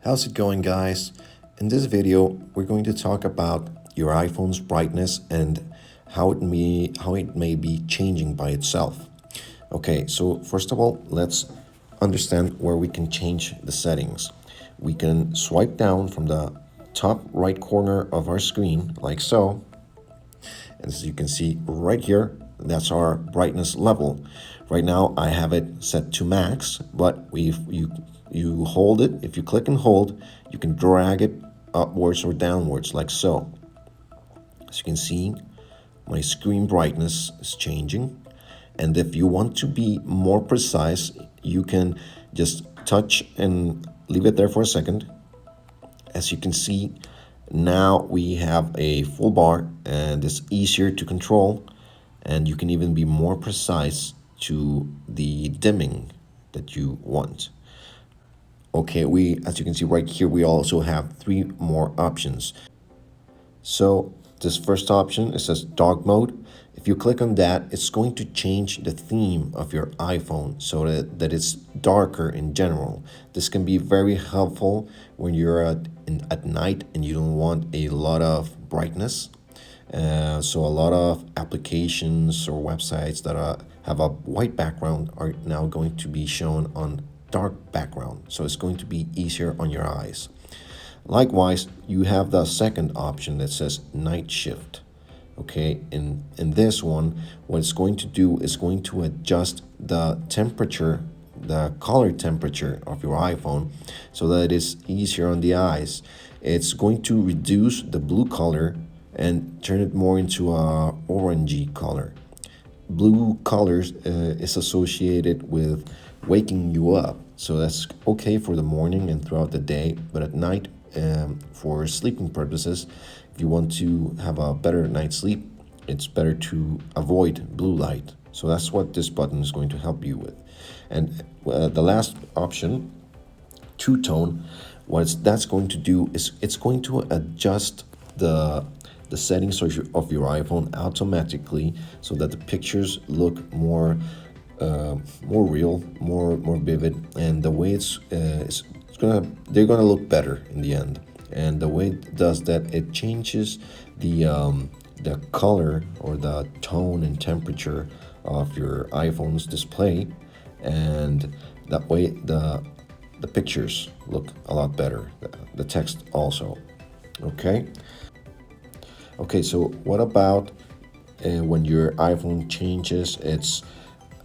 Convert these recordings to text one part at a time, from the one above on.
How's it going, guys? In this video, we're going to talk about your iPhone's brightness and how it may be changing by itself. Okay, so first of all, let's understand where we can change the settings. We can swipe down from the top right corner of our screen like so. And as you can see right here, that's our brightness level. Right now I have it set to max, but if you hold it, if you click and hold, you can drag it upwards or downwards like so. As you can see, my screen brightness is changing. And if you want to be more precise, you can just touch and leave it there for a second. As you can see, now we have a full bar and it's easier to control, and you can even be more precise to the dimming that you want. Okay, as you can see right here, we also have three more options. So this first option, it says dark mode. If you click on that, it's going to change the theme of your iPhone so that it's darker in general. This can be very helpful when you're at night and you don't want a lot of brightness. So a lot of applications or websites that have a white background are now going to be shown on dark background. So it's going to be easier on your eyes. Likewise, you have the second option that says night shift. Okay, in this one, what it's going to do is going to adjust the temperature, the color temperature of your iPhone so that it is easier on the eyes. It's going to reduce the blue color and turn it more into a orangey color. Blue colors is associated with waking you up, so that's okay for the morning and throughout the day, but at night, for sleeping purposes, if you want to have a better night's sleep, it's better to avoid blue light. So that's what this button is going to help you with. And the last option, True Tone, that's going to do is it's going to adjust the settings of your iPhone automatically so that the pictures look more real, more vivid, and the way they're gonna look better in the end. And the way it does that, it changes the color or the tone and temperature of your iPhone's display, and that way the pictures look a lot better. The text also. Okay, so what about when your iPhone changes its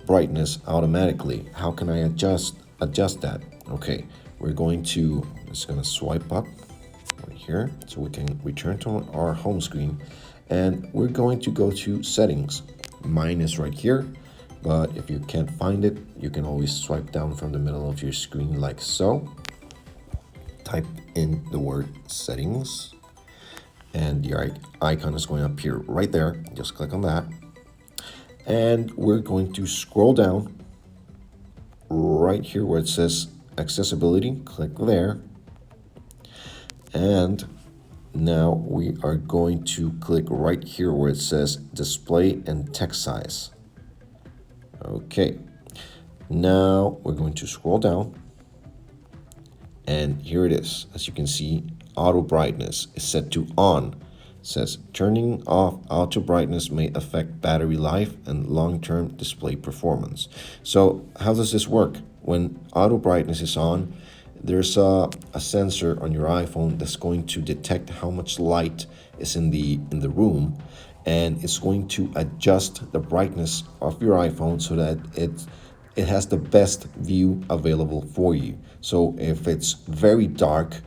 brightness automatically? How can I adjust that? Okay, it's gonna swipe up right here so we can return to our home screen, and we're going to go to settings. Mine is right here, but if you can't find it, you can always swipe down from the middle of your screen like so. Type in the word settings, and your icon is going to appear right there. Just click on that, and we're going to scroll down right here where it says accessibility. Click there, and now we are going to click right here where it says display and text size. Okay, now we're going to scroll down, and here it is. As you can see, auto brightness is set to on. It says turning off auto brightness may affect battery life and long-term display performance. So how does this work? When auto brightness is on, there's a sensor on your iPhone that's going to detect how much light is in the room, and it's going to adjust the brightness of your iPhone so that it has the best view available for you. So if it's very dark,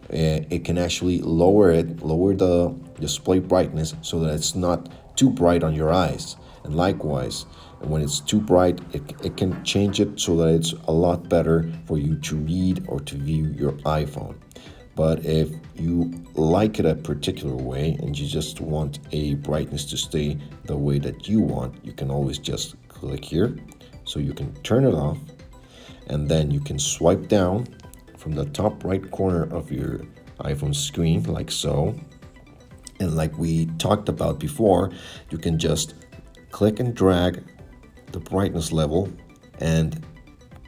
it can actually lower the display brightness so that it's not too bright on your eyes. And likewise, when it's too bright, it can change it so that it's a lot better for you to read or to view your iPhone. But if you like it a particular way and you just want a brightness to stay the way that you want, you can always just click here. So you can turn it off, and then you can swipe down from the top right corner of your iPhone screen like so. And like we talked about before, you can just click and drag the brightness level, and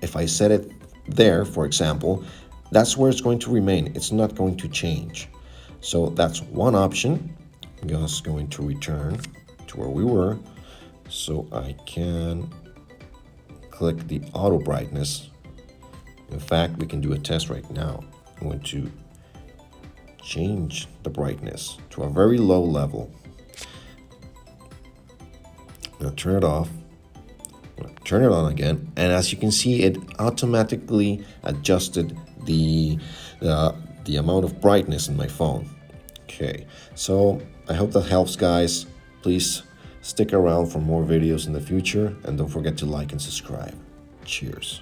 if I set it there, for example, that's where it's going to remain. It's not going to change. So that's one option. I'm just going to return to where we were so I can click the auto brightness. In fact, we can do a test right now. I'm going to change the brightness to a very low level. Now turn it off. Turn it on again, and as you can see, it automatically adjusted the amount of brightness in my phone. Okay, so I hope that helps, guys. Please stick around for more videos in the future, and don't forget to like and subscribe. Cheers.